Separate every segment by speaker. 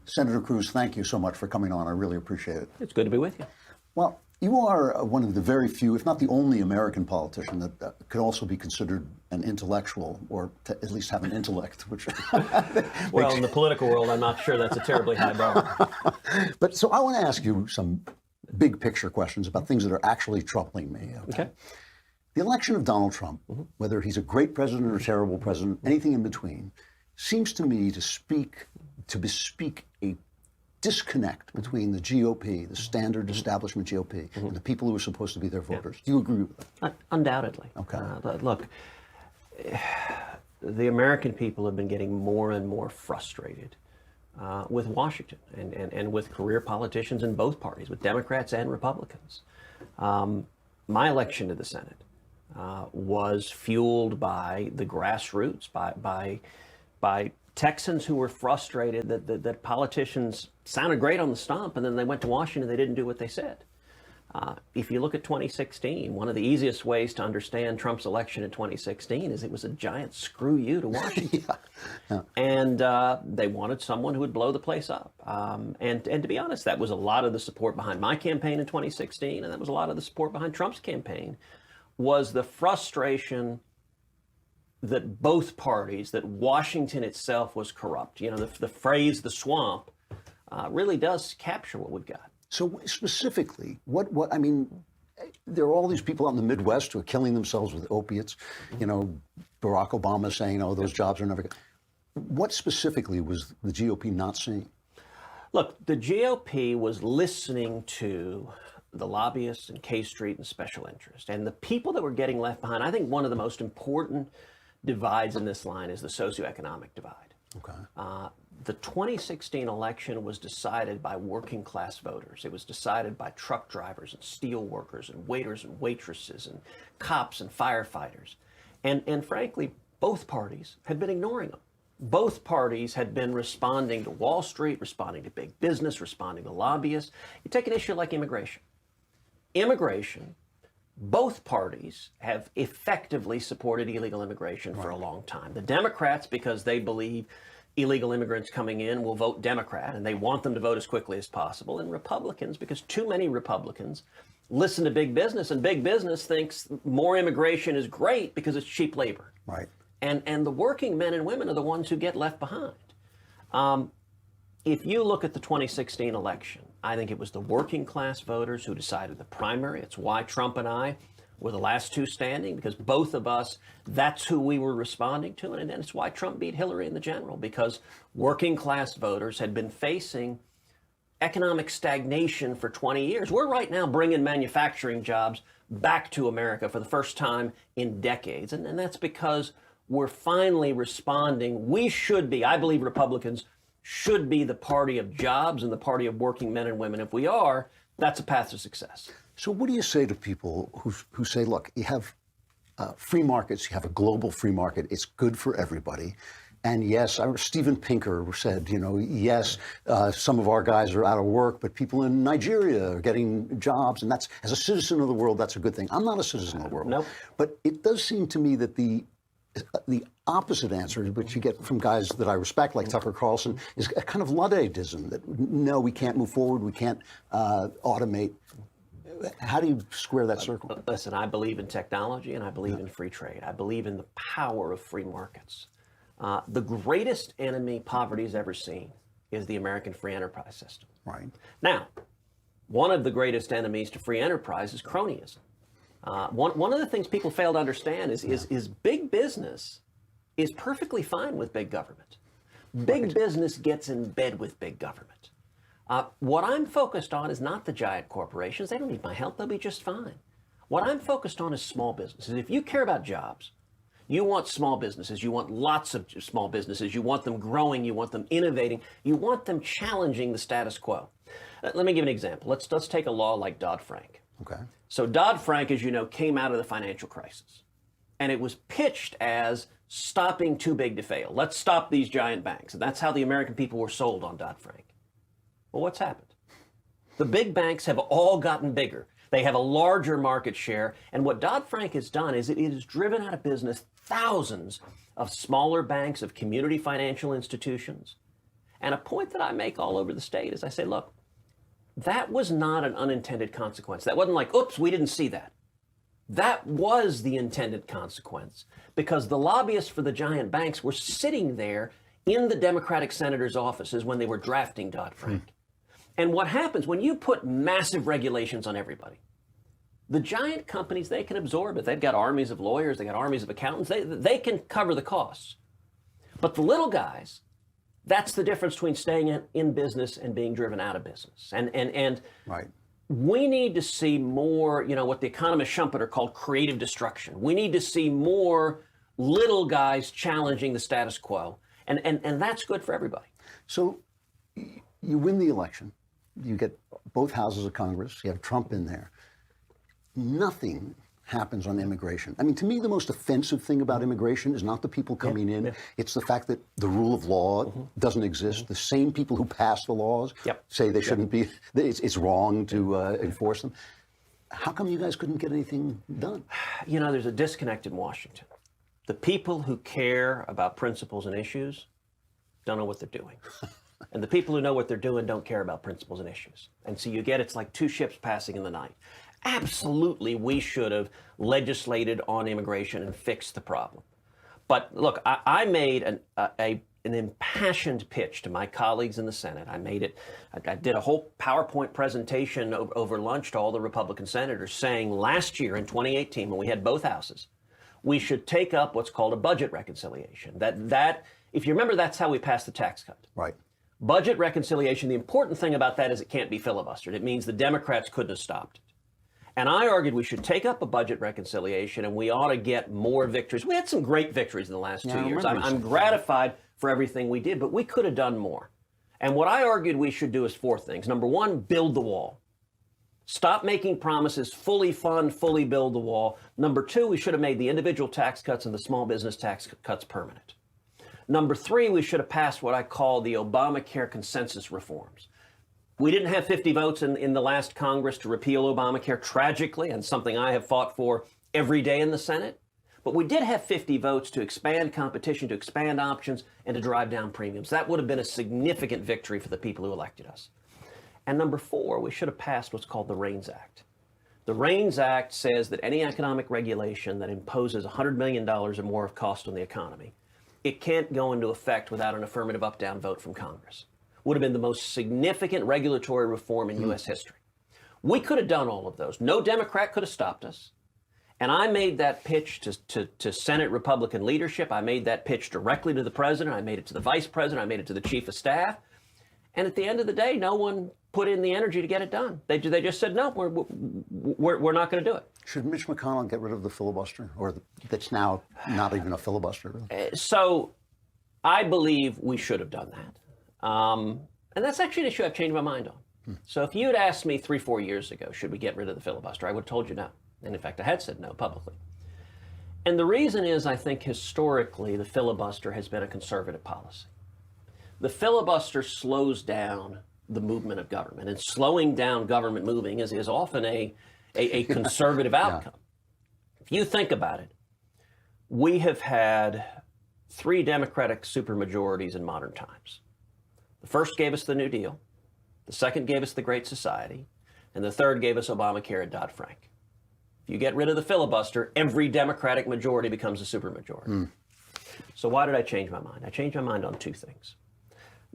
Speaker 1: Senator Cruz, thank you so much for coming on. I really appreciate it.
Speaker 2: It's good to be with you.
Speaker 1: Well, you are one of the very few, if not the only American politician that could also be considered an intellectual, or to at least have an intellect. Which
Speaker 2: well, in the political world, I'm not sure that's a terribly high bar.
Speaker 1: But so I want to ask you some big picture questions about things that are actually troubling me.
Speaker 2: Okay.
Speaker 1: The election of Donald Trump, whether he's a great president or a terrible president, anything in between, seems to me to bespeak a disconnect between the GOP, the standard establishment GOP, and the people who are supposed to be their voters. Do you agree with that?
Speaker 2: Undoubtedly.
Speaker 1: Okay.
Speaker 2: Look, the American people have been getting more and more frustrated with Washington and with career politicians in both parties, with Democrats and Republicans. My election to the Senate was fueled by the grassroots, by Texans who were frustrated that politicians sounded great on the stump, and then they went to Washington and they didn't do what they said. If you look at 2016, one of the easiest ways to understand Trump's election in 2016 is it was a giant screw you to Washington. Yeah. And they wanted someone who would blow the place up. And to be honest, that was a lot of the support behind my campaign in 2016, and that was a lot of the support behind Trump's campaign, was the frustration that both parties, that Washington itself was corrupt. You know, the phrase "the swamp" really does capture what we've got.
Speaker 1: So specifically, I mean, there are all these people out in the Midwest who are killing themselves with opiates. You know, Barack Obama saying, "Oh, those jobs are never." What specifically was the GOP not seeing?
Speaker 2: Look, the GOP was listening to the lobbyists and K Street and special interest, and the people that were getting left behind. I think one of the most important divides in this line is the socioeconomic divide.
Speaker 1: Okay.
Speaker 2: The 2016 election was decided by working class voters. It was decided by truck drivers and steel workers and waiters and waitresses and cops and firefighters. And frankly, both parties had been ignoring them. Both parties had been responding to Wall Street, responding to big business, responding to lobbyists. You take an issue like immigration. Immigration, both parties have effectively supported illegal immigration for a long time. The Democrats, because they believe illegal immigrants coming in will vote Democrat, and they want them to vote as quickly as possible. And Republicans, because too many Republicans listen to big business, and big business thinks more immigration is great because it's cheap labor.
Speaker 1: Right.
Speaker 2: And the working men and women are the ones who get left behind. If you look at the 2016 election, I think it was the working class voters who decided the primary. It's why Trump and I were the last two standing, because both of us, that's who we were responding to. And it's why Trump beat Hillary in the general, because working class voters had been facing economic stagnation for 20 years. We're right now bringing manufacturing jobs back to America for the first time in decades. And that's because we're finally responding. We should be, I believe Republicans should be the party of jobs and the party of working men and women. If we are, that's a path to success.
Speaker 1: So what do you say to people who say, look, you have free markets, you have a global free market, it's good for everybody. And yes, Steven Pinker said, you know, yes, some of our guys are out of work, but people in Nigeria are getting jobs. And that's, as a citizen of the world, that's a good thing. I'm not a citizen of the world.
Speaker 2: Nope.
Speaker 1: But it does seem to me that the opposite answer, which you get from guys that I respect, like Tucker Carlson, is a kind of Ludditism, that no, we can't move forward, we can't automate. How do you square that circle?
Speaker 2: Listen, I believe in technology and I believe in free trade. I believe in the power of free markets. The greatest enemy poverty's ever seen is the American free enterprise system.
Speaker 1: Right.
Speaker 2: Now, one of the greatest enemies to free enterprise is cronyism. One of the things people fail to understand is big business is perfectly fine with big government. Big business gets in bed with big government. What I'm focused on is not the giant corporations. They don't need my help. They'll be just fine. What I'm focused on is small businesses. If you care about jobs, you want small businesses. You want lots of small businesses. You want them growing. You want them innovating. You want them challenging the status quo. Let me give an example. Let's take a law like Dodd-Frank.
Speaker 1: Okay.
Speaker 2: So Dodd-Frank, as you know, came out of the financial crisis. And it was pitched as stopping too big to fail. Let's stop these giant banks. And that's how the American people were sold on Dodd-Frank. Well, what's happened? The big banks have all gotten bigger. They have a larger market share. And what Dodd-Frank has done is it has driven out of business thousands of smaller banks, of community financial institutions. And a point that I make all over the state is I say, look, that was not an unintended consequence. That wasn't like, oops, we didn't see that. That was the intended consequence, because the lobbyists for the giant banks were sitting there in the Democratic senators' offices when they were drafting Dodd-Frank. And what happens when you put massive regulations on everybody? The giant companies, they can absorb it. They've got armies of lawyers, they got armies of accountants, they can cover the costs. But the little guys, that's the difference between staying in business and being driven out of business. And
Speaker 1: Right.
Speaker 2: we need to see more, what the economist Schumpeter called creative destruction. We need to see more little guys challenging the status quo. And that's good for everybody.
Speaker 1: So you win the election. You get both houses of Congress. You have Trump in there. Nothing happens on immigration. I mean, to me, the most offensive thing about immigration is not the people coming in.
Speaker 2: Yeah.
Speaker 1: It's the fact that the rule of law doesn't exist. The same people who pass the laws say they shouldn't be, it's wrong to enforce them. How come you guys couldn't get anything done?
Speaker 2: There's a disconnect in Washington. The people who care about principles and issues don't know what they're doing. And the people who know what they're doing don't care about principles and issues. And so it's like two ships passing in the night. Absolutely, we should have legislated on immigration and fixed the problem. But look, I made an impassioned pitch to my colleagues in the Senate. I did a whole PowerPoint presentation over lunch to all the Republican senators saying last year in 2018, when we had both houses, we should take up what's called a budget reconciliation. That if you remember, that's how we passed the tax cut.
Speaker 1: Right.
Speaker 2: Budget reconciliation, the important thing about that is it can't be filibustered. It means the Democrats couldn't have stopped it. And I argued we should take up a budget reconciliation and we ought to get more victories. We had some great victories in the last 2 years. I'm gratified for everything we did, but we could have done more. And what I argued we should do is 4 things. Number 1, build the wall. Stop making promises, fully fund, fully build the wall. Number 2, we should have made the individual tax cuts and the small business tax cuts permanent. Number 3, we should have passed what I call the Obamacare consensus reforms. We didn't have 50 votes in the last Congress to repeal Obamacare, tragically, and something I have fought for every day in the Senate. But we did have 50 votes to expand competition, to expand options, and to drive down premiums. That would have been a significant victory for the people who elected us. And number 4, we should have passed what's called the REINS Act. The REINS Act says that any economic regulation that imposes $100 million or more of cost on the economy, it can't go into effect without an affirmative up-down vote from Congress. Would have been the most significant regulatory reform in U.S. history. We could have done all of those. No Democrat could have stopped us. And I made that pitch to Senate Republican leadership. I made that pitch directly to the president. I made it to the vice president. I made it to the chief of staff. And at the end of the day, no one put in the energy to get it done. They just said, no, we're not going to do it.
Speaker 1: Should Mitch McConnell get rid of the filibuster? Or that's now not even a filibuster, really?
Speaker 2: So I believe we should have done that. And that's actually an issue I've changed my mind on. So if you had asked me 3-4 years ago, should we get rid of the filibuster, I would have told you no. And in fact, I had said no publicly. And the reason is, I think historically, the filibuster has been a conservative policy. The filibuster slows down the movement of government, and slowing down government moving is often a conservative outcome. If you think about it, we have had 3 Democratic supermajorities in modern times. The first gave us the New Deal, the second gave us the Great Society, and the third gave us Obamacare and Dodd-Frank. If you get rid of the filibuster, every Democratic majority becomes a supermajority. So why did I change my mind? I changed my mind on 2 things.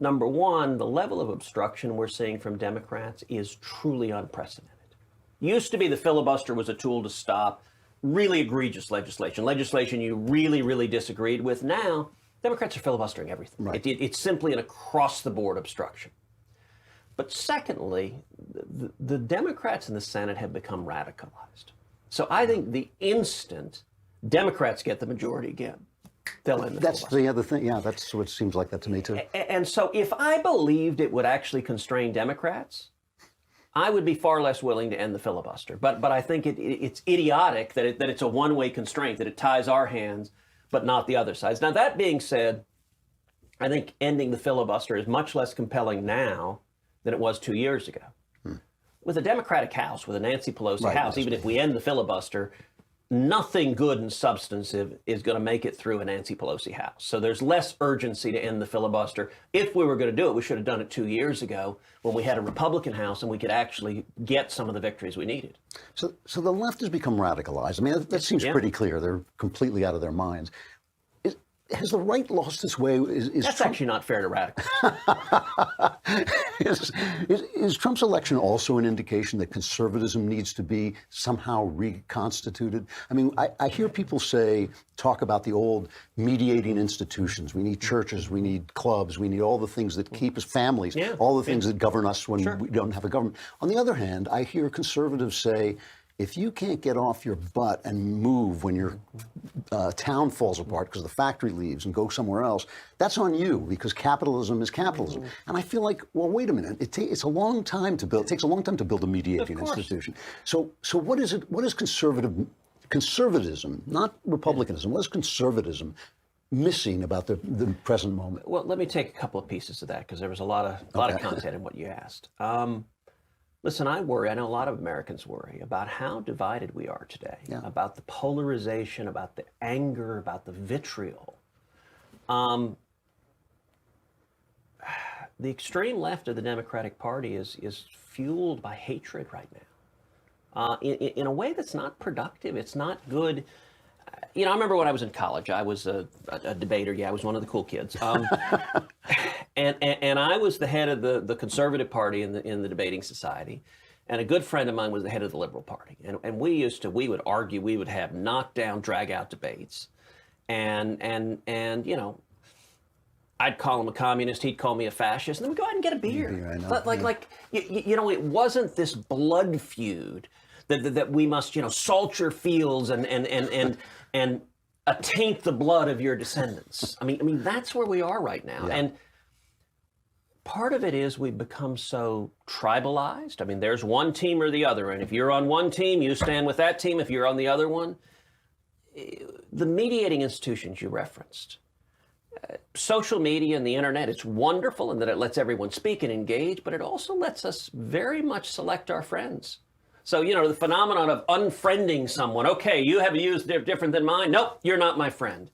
Speaker 2: Number 1, the level of obstruction we're seeing from Democrats is truly unprecedented. Used to be the filibuster was a tool to stop really egregious legislation you really, really disagreed with. Now, Democrats are filibustering everything.
Speaker 1: Right.
Speaker 2: It's simply an across-the-board obstruction. But secondly, the Democrats in the Senate have become radicalized. So I think the instant Democrats get the majority again, they'll end the
Speaker 1: That's
Speaker 2: filibuster.
Speaker 1: the other thing. Yeah, that's what it seems like that to me, too.
Speaker 2: And so if I believed it would actually constrain Democrats, I would be far less willing to end the filibuster. But I think it's idiotic that it's a one-way constraint, that it ties our hands, but not the other side's. Now, that being said, I think ending the filibuster is much less compelling now than it was 2 years ago. With a Democratic House, with a Nancy Pelosi House, even if we end the filibuster, nothing good and substantive is going to make it through a Nancy Pelosi House. So there's less urgency to end the filibuster. If we were going to do it, we should have done it 2 years ago when we had a Republican House and we could actually get some of the victories we needed.
Speaker 1: So the left has become radicalized. I mean, that seems pretty clear. They're completely out of their minds. Has the right lost its way?
Speaker 2: That's actually not fair to radicals.
Speaker 1: Is Trump's election also an indication that conservatism needs to be somehow reconstituted? I mean, I hear people talk about the old mediating institutions. We need churches, we need clubs, we need all the things that keep us, families, all the things that govern us when we don't have a government. On the other hand, I hear conservatives say, if you can't get off your butt and move when your town falls apart because the factory leaves and go somewhere else, that's on you, because capitalism is capitalism. And I feel like, well, wait a minute, it's a long time to build. It takes a long time to build a mediating institution. So what is it? What is conservatism, not republicanism? What is conservatism missing about the present moment?
Speaker 2: Well, let me take a couple of pieces of that, because there was a lot of content in what you asked. Listen, I worry, I know a lot of Americans worry about how divided we are today, about the polarization, about the anger, about the vitriol. The extreme left of the Democratic Party is fueled by hatred right now, in a way that's not productive. It's not good. You know, I remember when I was in college, I was a debater. Yeah, I was one of the cool kids. And I was the head of the conservative party in the debating society. And a good friend of mine was the head of the Liberal Party. And we would argue, we would have knockdown, drag out debates. And you know, I'd call him a communist, he'd call me a fascist, and then we'd go out and get a beer. You know, it wasn't this blood feud that we must, you know, salt your fields and taint the blood of your descendants. I mean, that's where we are right now. And part of it is we've become so tribalized. I mean, there's one team or the other, and if you're on one team, you stand with that team. If you're on the other one, the mediating institutions you referenced, social media and the internet, it's wonderful in that it lets everyone speak and engage, but it also lets us very much select our friends. So, you know, the phenomenon of unfriending someone. Okay, you have views different than mine. Nope, you're not my friend.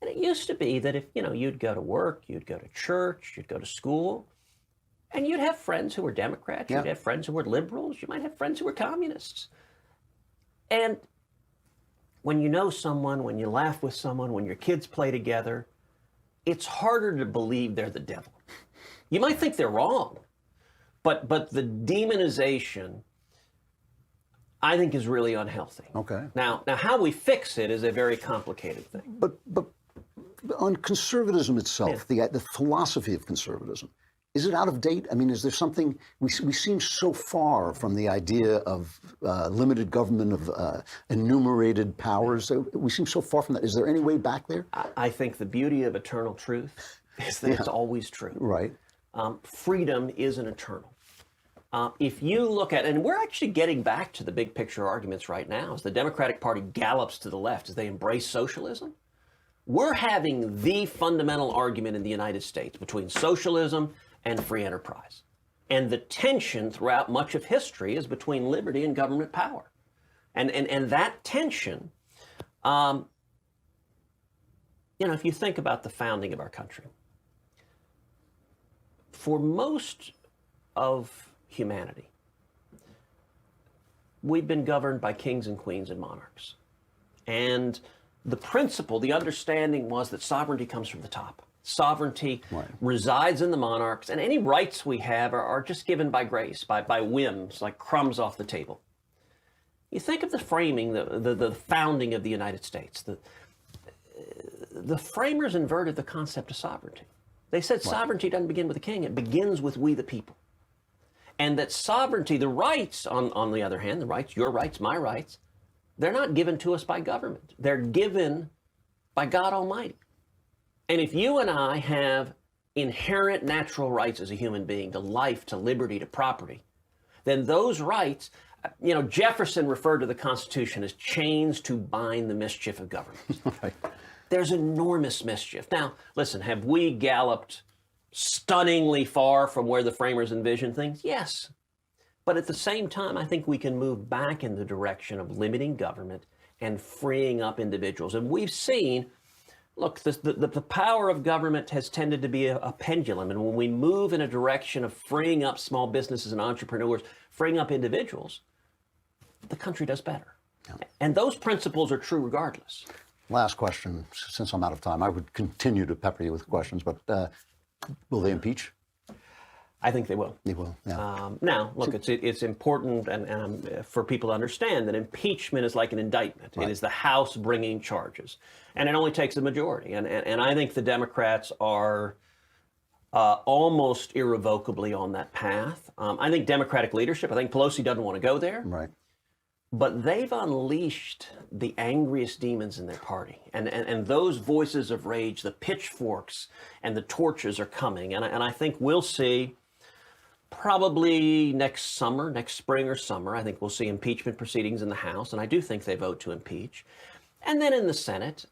Speaker 2: And it used to be that if, you know, you'd go to work, you'd go to church, you'd go to school, and you'd have friends who were Democrats, you'd have friends who were liberals, you might have friends who were communists. And when you know someone, when you laugh with someone, when your kids play together, it's harder to believe they're the devil. You might think they're wrong, but the demonization, I think, is really unhealthy. Okay. Now, how we fix it is a very complicated thing.
Speaker 1: But on conservatism itself, the philosophy of conservatism, is it out of date? I mean, is there something, we seem so far from the idea of limited government, of enumerated powers. We seem so far from that. Is there any way back there?
Speaker 2: I think the beauty of eternal truth is that it's always true.
Speaker 1: Right.
Speaker 2: Freedom isn't eternal. If you look at, and we're actually getting back to the big picture arguments right now, as the Democratic Party gallops to the left, as they embrace socialism, we're having the fundamental argument in the United States between socialism and free enterprise. And the tension throughout much of history is between liberty and government power. And that tension, you know, if you think about the founding of our country, for most of humanity, we've been governed by kings and queens and monarchs. And the principle, the understanding was that sovereignty comes from the top. Sovereignty resides in the monarchs, and any rights we have are just given by grace, by whims, like crumbs off the table. You think of the framing, the founding of the United States. The framers inverted the concept of sovereignty. They said sovereignty doesn't begin with the king, it begins with we the people. And that sovereignty, the rights, on the other hand, the rights, your rights, my rights, they're not given to us by government. They're given by God Almighty. And if you and I have inherent natural rights as a human being to life, to liberty, to property, then those rights, you know, Jefferson referred to the Constitution as chains to bind the mischief of government. There's enormous mischief. Now, listen, have we galloped stunningly far from where the framers envisioned things? Yes. But at the same time, I think we can move back in the direction of limiting government and freeing up individuals. And we've seen, look, the power of government has tended to be a pendulum. And when we move in a direction of freeing up small businesses and entrepreneurs, freeing up individuals, the country does better. Yeah. And those principles are true regardless.
Speaker 1: Last question, since I'm out of time. I would continue to pepper you with questions, but will they impeach?
Speaker 2: I think they will.
Speaker 1: They will, yeah.
Speaker 2: Now, look, it's important and for people to understand that impeachment is like an indictment. Right. It is the House bringing charges, and it only takes a majority. And I think the Democrats are almost irrevocably on that path. I think Democratic leadership, I think Pelosi doesn't want to go there.
Speaker 1: Right.
Speaker 2: But they've unleashed the angriest demons in their party. And those voices of rage, the pitchforks and the torches are coming. And I think we'll see probably next spring or summer, I think we'll see impeachment proceedings in the House. And I do think they vote to impeach. And then in the Senate,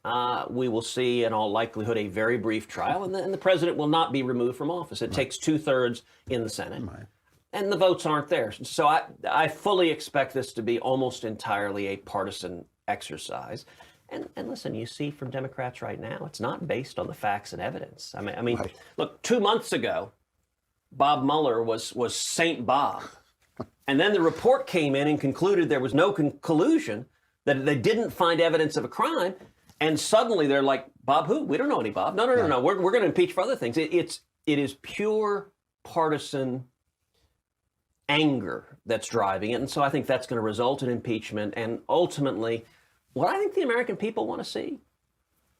Speaker 2: we will see in all likelihood a very brief trial. And the president will not be removed from office. It takes 2/3 in the Senate. Right. And the votes aren't there. So I fully expect this to be almost entirely a partisan exercise. And listen, you see from Democrats right now, it's not based on the facts and evidence. I mean, right. Look, 2 months ago, Bob Mueller was Saint Bob. And then the report came in and concluded there was no collusion, that they didn't find evidence of a crime. And suddenly they're like, Bob who? We don't know any Bob. No. We're going to impeach for other things. It is pure partisan anger that's driving it. And so I think that's going to result in impeachment. And ultimately, what I think the American people want to see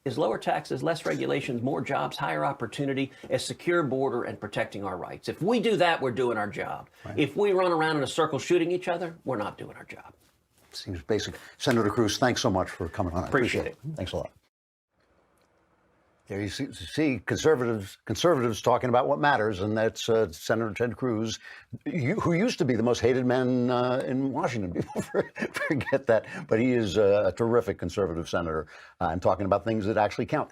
Speaker 2: is lower taxes, less regulations, more jobs, higher opportunity, a secure border, and protecting our rights. If we do that, we're doing our job. Right. If we run around in a circle shooting each other, we're not doing our job.
Speaker 1: Seems basic. Senator Cruz, thanks so much for coming on. I appreciate it. Thanks a lot. There you see conservatives talking about what matters, and that's Senator Ted Cruz, who used to be the most hated man in Washington. People forget that, but he is a terrific conservative senator and talking about things that actually count.